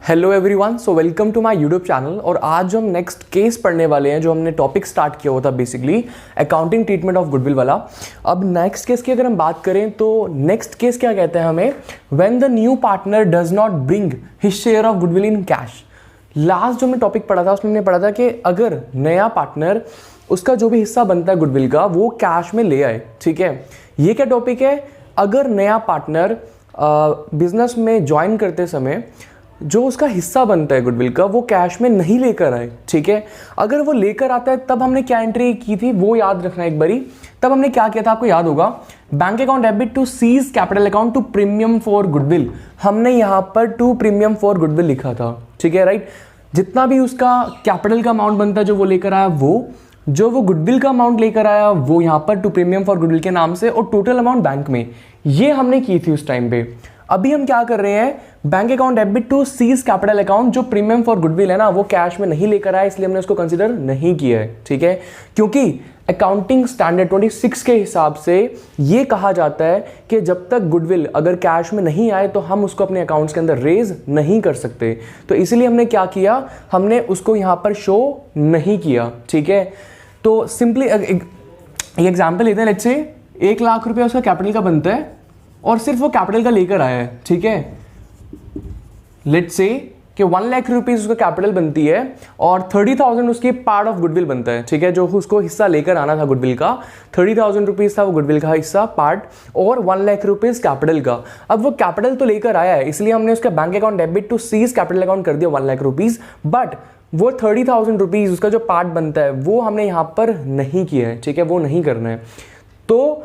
Hello everyone, so welcome to my YouTube channel. और आज जो हम नेक्स्ट केस पढ़ने वाले हैं, जो हमने टॉपिक स्टार्ट किया हुआ था basically accounting treatment of goodwill वाला। अब नेक्स्ट केस की अगर हम बात करें तो नेक्स्ट केस क्या कहते हैं हमें, when the new partner does not bring his share of goodwill in cash. Last जो हमने टॉपिक पढ़ा था उसमें हमने पढ़ा था कि अगर नया पार्टनर उसका जो भी हिस्सा बनता है गुडविल का वो कैश में ले आए। ठीक है, ये क्या टॉपिक है, अगर नया पार्टनर बिजनेस में ज्वाइन करते समय जो उसका हिस्सा बनता है गुडविल का वो कैश में नहीं लेकर आए। ठीक है, अगर वो लेकर आता है तब हमने क्या एंट्री की थी वो याद रखना एक बारी। तब हमने क्या किया था आपको याद होगा, bank account debit to C's capital account to premium for goodwill. हमने यहां पर टू प्रीमियम फॉर गुडविल लिखा था। ठीक है, राइट। जितना भी उसका कैपिटल का अमाउंट बनता है जो वो लेकर आया, वो गुडविल का अमाउंट लेकर आया वो यहां पर टू प्रीमियम फॉर गुडविल के नाम से, और टोटल अमाउंट बैंक में, ये हमने की थी उस टाइम पे। अभी हम क्या कर रहे हैं, bank account debit to C's capital account, जो प्रीमियम फॉर गुडविल है ना वो कैश में नहीं लेकर आया, इसलिए हमने उसको कंसीडर नहीं किया है। ठीक है, क्योंकि अकाउंटिंग स्टैंडर्ड 26 के हिसाब से ये कहा जाता है कि जब तक गुडविल अगर कैश में नहीं आए तो हम उसको अपने अकाउंट्स के अंदर रेज नहीं कर सकते। तो इसीलिए हमने क्या किया, हमने उसको यहां पर शो नहीं किया। ठीक है, तो सिंपली एग्जाम्पल लेते हैं। लेट्स से 1 लाख रुपया उसका कैपिटल का बनता है और सिर्फ वो कैपिटल का लेकर आया है। ठीक है, लेट्स से कि 1 लाख रुपीज उसका कैपिटल बनती है और 30,000 उसकी पार्ट ऑफ गुडविल बनता है। ठीक है, जो उसको हिस्सा लेकर आना था गुडविल का, 30,000 रुपीज था वो गुडविल का हिस्सा पार्ट, और 1 लाख रुपीज कैपिटल का। अब वो कैपिटल तो लेकर आया है, इसलिए हमने उसका bank account debit to C's capital account कर दिया 1 लाख रुपीज, बट वो 30,000 रुपीज उसका जो पार्ट बनता है वो हमने यहां पर नहीं किया है। ठीक है, वो नहीं करना है। तो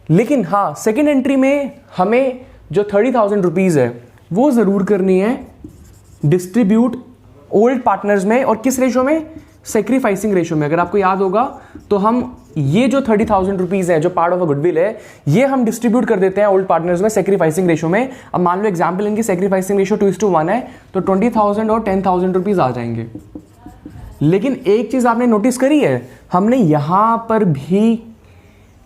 लेकिन हाँ, सेकेंड एंट्री में हमें जो 30,000 रुपीज है वो जरूर करनी है डिस्ट्रीब्यूट ओल्ड पार्टनर्स में, और किस रेशो में, सेक्रीफाइसिंग रेशो में। अगर आपको याद होगा तो हम ये जो 30,000 रुपीज है जो पार्ट ऑफ अ गुडविल है ये हम डिस्ट्रीब्यूट कर देते हैं ओल्ड पार्टनर्स में सेक्रीफाइसिंग रेशो में। अब मान लो एग्जाम्पल इनकी सेक्रीफाइसिंग रेशो 2:1 है, तो 20,000 और 10,000 रुपीज आ जाएंगे। लेकिन एक चीज आपने नोटिस करी है, हमने यहां पर भी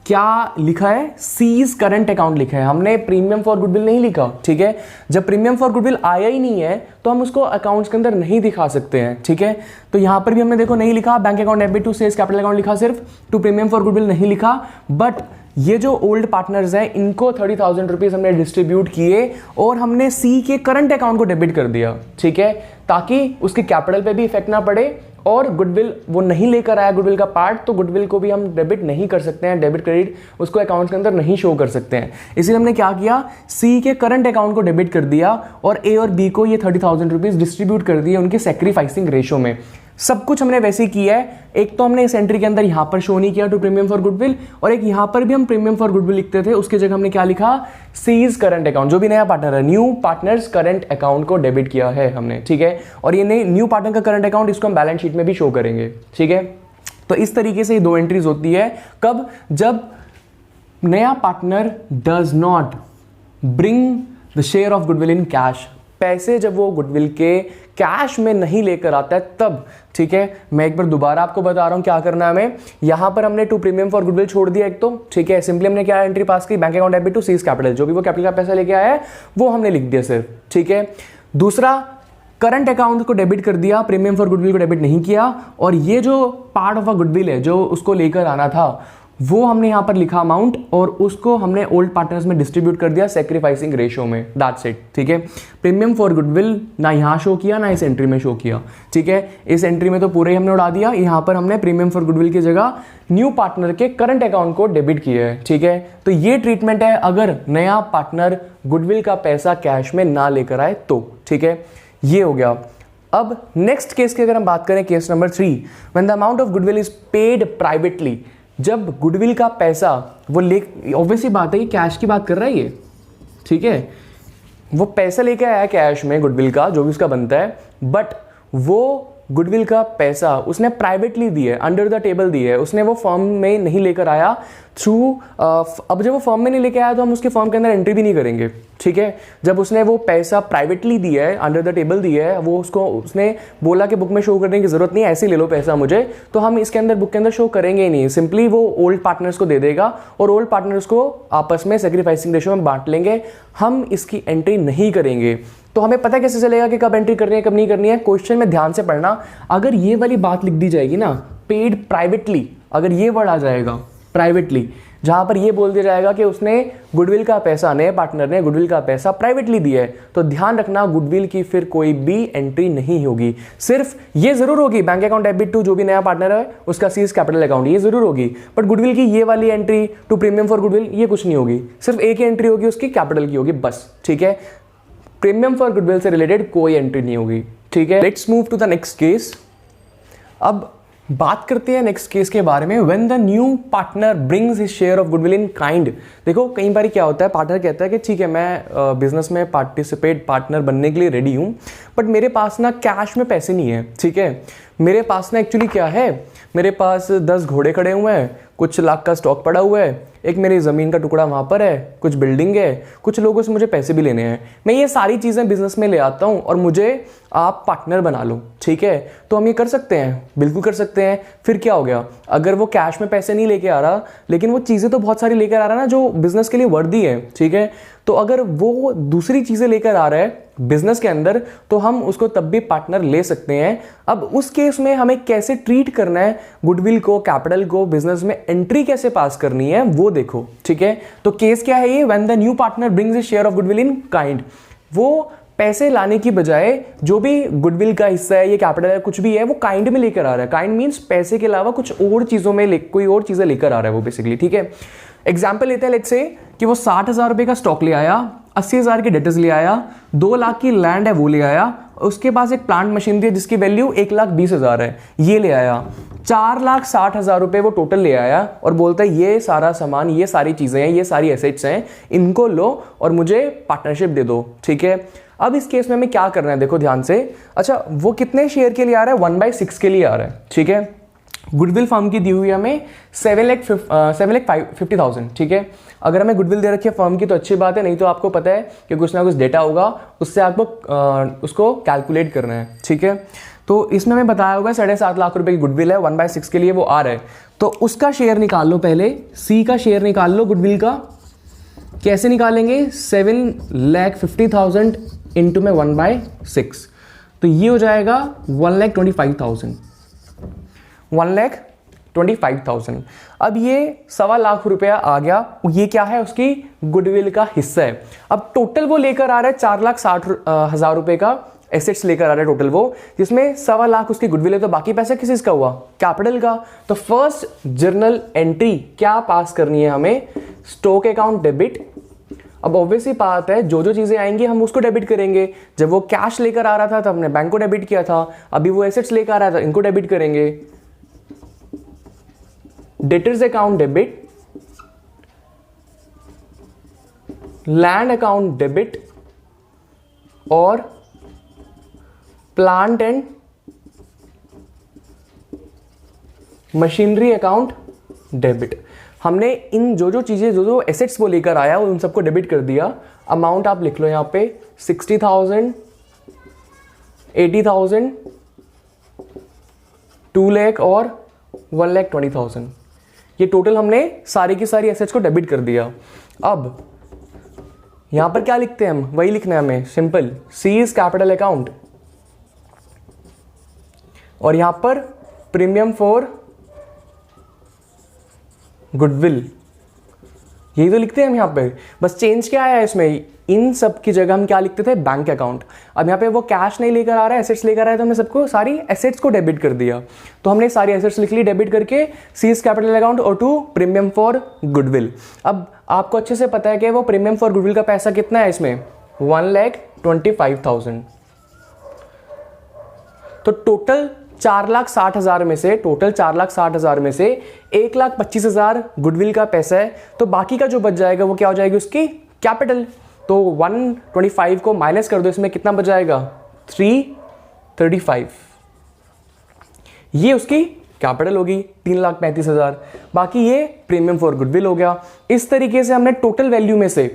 क्या लिखा है, सीज करंट अकाउंट लिखा है, हमने प्रीमियम फॉर गुडविल नहीं लिखा। ठीक है, जब प्रीमियम फॉर गुडविल आया ही नहीं है तो हम उसको अकाउंट्स के अंदर नहीं दिखा सकते हैं। ठीक है, तो यहां पर भी हमने देखो नहीं लिखा, bank account debit to sales capital account लिखा, सिर्फ टू प्रीमियम फॉर गुडविल नहीं लिखा। बट ये जो ओल्ड पार्टनर्स हैं इनको 30,000 रुपीज हमने डिस्ट्रीब्यूट किए और हमने सी के करंट अकाउंट को डेबिट कर दिया। ठीक है, ताकि उसके कैपिटल पे भी इफेक्ट ना पड़े, और गुडविल वो नहीं लेकर आया गुडविल का पार्ट, तो गुडविल को भी हम डेबिट नहीं कर सकते हैं, डेबिट क्रेडिट उसको अकाउंट के अंदर नहीं शो कर सकते हैं। इसलिए हमने क्या किया, सी के करंट अकाउंट को डेबिट कर दिया और ए और बी को ये 30,000 रुपीज डिस्ट्रीब्यूट कर दिए उनके सेक्रीफाइसिंग रेशो में। सब कुछ हमने वैसे ही किया है। एक तो हमने इस एंट्री के अंदर यहां पर शो नहीं किया टू प्रीमियम फॉर गुडविल, और एक यहां पर भी हम प्रीमियम फॉर गुडविल लिखते थे, उसकी जगह हमने क्या लिखा, सीज करंट अकाउंट, जो भी नया पार्टनर है न्यू पार्टनर्स करंट अकाउंट को डेबिट किया है हमने। ठीक है, और ये नई न्यू पार्टनर का करंट अकाउंट इसको हम बैलेंस शीट में भी शो करेंगे। ठीक है, तो इस तरीके से ये 2 एंट्रीज होती है। कब, जब नया partner does not bring the share of goodwill in cash, पैसे जब वो गुडविल के कैश में नहीं लेकर आता है तब। ठीक है, मैं एक बार दोबारा आपको बता रहा हूं क्या करना है हमें। यहां पर हमने टू प्रीमियम फॉर गुडविल छोड़ दिया एक तो। ठीक है, सिंपली हमने क्या एंट्री पास की, bank account debit to C's capital, जो भी वो कैपिटल का पैसा लेके आया है वो हमने लिख दिया सिर्फ। ठीक है, दूसरा करंट अकाउंट को डेबिट कर दिया, प्रीमियम फॉर गुडविल को डेबिट नहीं किया, और ये जो पार्ट ऑफ अ गुडविल है जो उसको लेकर आना था वो हमने यहां पर लिखा अमाउंट, और उसको हमने ओल्ड पार्टनर्स में डिस्ट्रीब्यूट कर दिया सेक्रीफाइसिंग रेशो में। That's it. ठीक है, प्रीमियम फॉर गुडविल ना यहां शो किया ना इस एंट्री में शो किया। ठीक है, इस एंट्री में तो पूरे ही हमने उड़ा दिया, यहां पर हमने प्रीमियम फॉर गुडविल की जगह न्यू पार्टनर के करंट अकाउंट को डेबिट किया है। ठीक है, तो ये ट्रीटमेंट है अगर नया पार्टनर गुडविल का पैसा कैश में ना लेकर आए तो। ठीक है, ये हो गया। अब नेक्स्ट केस की अगर हम बात करें, case number 3, when the amount of goodwill is paid privately, जब गुडविल का पैसा वो ले, ऑब्वियसली बात है कि कैश की बात कर रहा है ये। ठीक है, वो पैसा लेके आया कैश में गुडविल का जो भी उसका बनता है, बट वो गुडविल का पैसा उसने प्राइवेटली दिया है, अंडर द टेबल दिया है, उसने वो फर्म में नहीं लेकर आया थ्रू। अब जब वो फर्म में नहीं लेकर आया तो हम उसके फर्म के अंदर एंट्री भी नहीं करेंगे। ठीक है, जब उसने वो पैसा प्राइवेटली दिया है, अंडर द टेबल दिया है, वो उसने बोला कि बुक में शो करने की जरूरत नहीं है, ऐसे ले लो पैसा मुझे, तो हम इसके अंदर बुक के अंदर शो करेंगे ही नहीं। सिंपली वो ओल्ड पार्टनर्स को दे देगा और ओल्ड पार्टनर्स को आपस में सेक्रीफाइसिंग रेशो में बांट लेंगे, हम इसकी एंट्री नहीं करेंगे। तो हमें पता कैसे चलेगा कि कब एंट्री करनी है कब नहीं करनी है? क्वेश्चन में ध्यान से पढ़ना। अगर ये वाली बात लिख दी जाएगी ना, पेड प्राइवेटली, अगर ये वर्ड आ जाएगा प्राइवेटली, जहां पर ये बोल दिया जाएगा कि उसने गुडविल का पैसा, नए पार्टनर ने गुडविल का पैसा प्राइवेटली दिया है, तो ध्यान रखना गुडविल की फिर कोई भी एंट्री नहीं होगी। सिर्फ ये जरूर होगी बैंक अकाउंट डेबिट टू जो भी नया पार्टनर है उसका सीज कैपिटल अकाउंट, ये जरूर होगी, बट गुडविल की ये वाली entry to premium for goodwill ये कुछ नहीं होगी। सिर्फ एक ही एंट्री होगी, उसकी कैपिटल की होगी बस, ठीक है। प्रीमियम फॉर गुडविल से रिलेटेड कोई एंट्री नहीं होगी, ठीक है। Let's move to the next case. अब बात करते हैं नेक्स्ट केस के बारे में। When the new partner brings his share of goodwill in kind. देखो कई बार क्या होता है, पार्टनर कहता है कि ठीक है मैं बिजनेस में पार्टनर बनने के लिए रेडी हूं, बट मेरे पास ना कैश में पैसे नहीं है, ठीक है। मेरे पास ना एक्चुअली क्या है, मेरे पास 10 घोड़े खड़े हुए हैं, कुछ लाख का स्टॉक पड़ा हुआ है, एक मेरी ज़मीन का टुकड़ा वहाँ पर है, कुछ बिल्डिंग है, कुछ लोगों से मुझे पैसे भी लेने हैं, मैं ये सारी चीज़ें बिजनेस में ले आता हूँ और मुझे आप पार्टनर बना लो, ठीक है। तो हम ये कर सकते हैं, बिल्कुल कर सकते हैं। फिर क्या हो गया, अगर वो कैश में पैसे नहीं लेके आ रहा लेकिन वो चीज़ें तो बहुत सारी लेकर आ रहा है ना जो बिजनेस के लिए वर्दी है, ठीक है। तो अगर वो दूसरी चीज़ें लेकर आ रहा है बिजनेस के अंदर तो हम उसको तब भी पार्टनर ले सकते हैं। अब उस केस में हमें कैसे ट्रीट करना है गुडविल को, कैपिटल को, बिजनेस में एंट्री कैसे पास करनी है वो देखो, ठीक है। तो केस क्या है ये, when the new partner brings his share of goodwill in kind. वो पैसे लाने की बजाय जो भी गुडविल का हिस्सा है, ये कैपिटल है, कुछ भी है, वो काइंड में लेकर आ रहा है। काइंड मींस पैसे के अलावा कुछ और चीजों में कोई और चीजें लेकर आ रहा है वो बेसिकली, ठीक है। एग्जाम्पल लेते हैं, लेट्स से कि वो 60,000 रुपए का स्टॉक ले आया, 80,000 के डेटर्स ले आया, 2 लाख की लैंड है वो ले आया, उसके पास एक प्लांट मशीनरी है जिसकी वैल्यू 1,20,000 है, ये ले आया, 4,60,000 रुपए वो टोटल ले आया और बोलता है ये सारा सामान, ये सारी चीजें हैं, ये सारी एसेट्स हैं, इनको लो और मुझे पार्टनरशिप दे दो, ठीक है। अब इस केस में हमें क्या करना है, देखो ध्यान से। अच्छा, वो कितने शेयर के लिए आ रहा है, 1/6 के लिए आ रहा है, ठीक है। गुडविल फर्म की दी हुई है हमें 7,50,000, ठीक है। अगर हमें गुडविल दे रखी है फर्म की तो अच्छी बात है, नहीं तो आपको पता है कि कुछ ना कुछ डेटा होगा, उससे आपको उसको कैलकुलेट करना है, ठीक है। तो इसमें हमें बताया हुआ है 7.5 लाख रुपए की गुडविल है, 1/6 के लिए वो आ रहा है, तो उसका शेयर निकाल लो पहले, सी का शेयर निकाल लो गुडविल का। कैसे निकालेंगे, 7,50,000 इंटू में 1/6, तो ये हो जाएगा 1,25,000, 1,25,000। अब ये 1.25 लाख रुपया आ गया, ये क्या है, उसकी गुडविल का हिस्सा है। अब टोटल वो लेकर आ रहा है 4,60,000 रुपए का एसेट्स लेकर आ रहा है टोटल वो, जिसमें 1.25 लाख उसकी गुडविल है, तो बाकी पैसा किस चीज का हुआ, कैपिटल का। तो फर्स्ट जर्नल एंट्री क्या पास करनी है हमें, स्टॉक अकाउंट डेबिट। अब ऑब्वियसली बात है जो जो चीजें आएंगी हम उसको डेबिट करेंगे। जब वो कैश लेकर आ रहा था तब हमने बैंक को डेबिट किया था, अभी वो एसेट्स लेकर आ रहा था, इनको डेबिट करेंगे। Debtors account debit, land account debit और plant and machinery account debit. हमने इन जो जो चीजें, जो जो एसेट्स वो लेकर आया उन सबको डेबिट कर दिया। अमाउंट आप लिख लो यहां पे 60,000, 80,000, 2 लाख और 1,20,000। ये टोटल हमने सारी की सारी एसेट्स को डेबिट कर दिया। अब यहां पर क्या लिखते हैं हम, वही लिखना है हमें, simple, C is capital account और यहां पर प्रीमियम फॉर गुडविल, यही तो लिखते हैं हम यहाँ पे। बस चेंज क्या आया है इसमें, इन सब की जगह हम क्या लिखते थे, बैंक अकाउंट। अब यहाँ पे वो कैश नहीं लेकर आ रहा है, एसेट्स लेकर आ रहा है, तो हमने सबको सारी एसेट्स को डेबिट कर दिया। तो हमने सारी एसेट्स लिख ली डेबिट करके, सीज कैपिटल अकाउंट और टू प्रीमियम फॉर गुडविल। अब आपको अच्छे से पता है कि वो प्रीमियम फॉर गुडविल का पैसा कितना है इसमें, 1,25,000। तो टोटल 4,60,000 में से, टोटल 4,60,000 में से 1,25,000 गुडविल का पैसा है, तो बाकी का जो बच जाएगा वो क्या हो जाएगी, उसकी कैपिटल। तो 125 को माइनस कर दो, इसमें कितना बच जाएगा, 335, ये उसकी कैपिटल होगी 3,35,000। बाकी ये प्रीमियम फॉर गुडविल हो गया। इस तरीके से हमने टोटल वैल्यू में से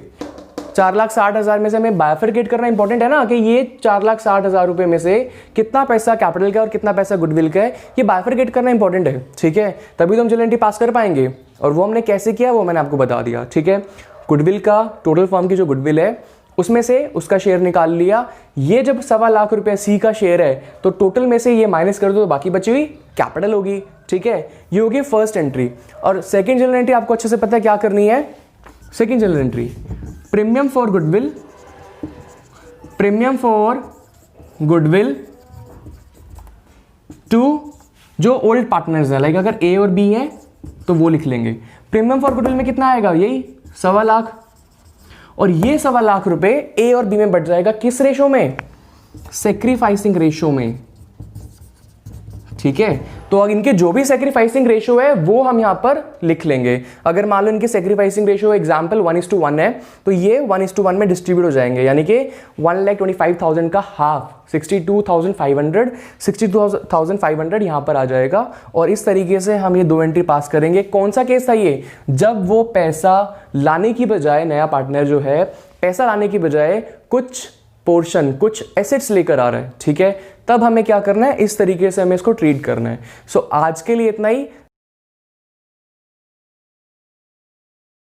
4,60,000 में से हमें बायफरकेट करना इंपॉर्टेंट है ना, कि ये 4,60,000 रुपए में से कितना पैसा कैपिटल का और कितना पैसा गुडविल का है, ये बायफरकेट करना इंपॉर्टेंट है, ठीक है। तभी तो हम जर्नल एंट्री पास कर पाएंगे, और वो हमने कैसे किया वो मैंने आपको बता दिया, ठीक है। गुडविल का टोटल फर्म की जो गुडविल है उसमें से उसका शेयर निकाल लिया। ये जब 1.25 लाख रुपए सी का शेयर है तो टोटल में से ये माइनस कर दो तो बाकी बची हुई कैपिटल होगी, ठीक है। ये होगी फर्स्ट एंट्री। और सेकंड जनरल एंट्री आपको अच्छे से पता है क्या करनी है। Second journal entry, premium for goodwill, premium for goodwill to जो ओल्ड पार्टनर्स है, लाइक अगर ए और बी हैं तो वो लिख लेंगे। प्रीमियम फॉर गुडविल में कितना आएगा, यही 1.25 लाख। और ये 1.25 लाख रुपए ए और बी में बढ़ जाएगा, किस रेशो में, सेक्रीफाइसिंग रेशो में, ठीक है। तो अगर इनके जो भी सेक्रीफाइसिंग रेशो है वो हम यहां पर लिख लेंगे। अगर मान लो इनके सेक्रीफाइसिंग रेशो एग्जांपल 1:1 है तो ये 1:1 में डिस्ट्रीब्यूट हो जाएंगे, यानी कि 1,25,000 का हाफ 62,500 62,500 यहां पर आ जाएगा। और इस तरीके से हम ये 2 एंट्री पास करेंगे। कौन सा केस था ये, जब वो पैसा लाने की बजाय, नया पार्टनर जो है पैसा लाने की बजाय कुछ पोर्शन, कुछ एसेट्स लेकर आ रहा है, ठीक है। तब हमें क्या करना है, इस तरीके से हमें इसको ट्रीट करना है। सो आज के लिए इतना ही।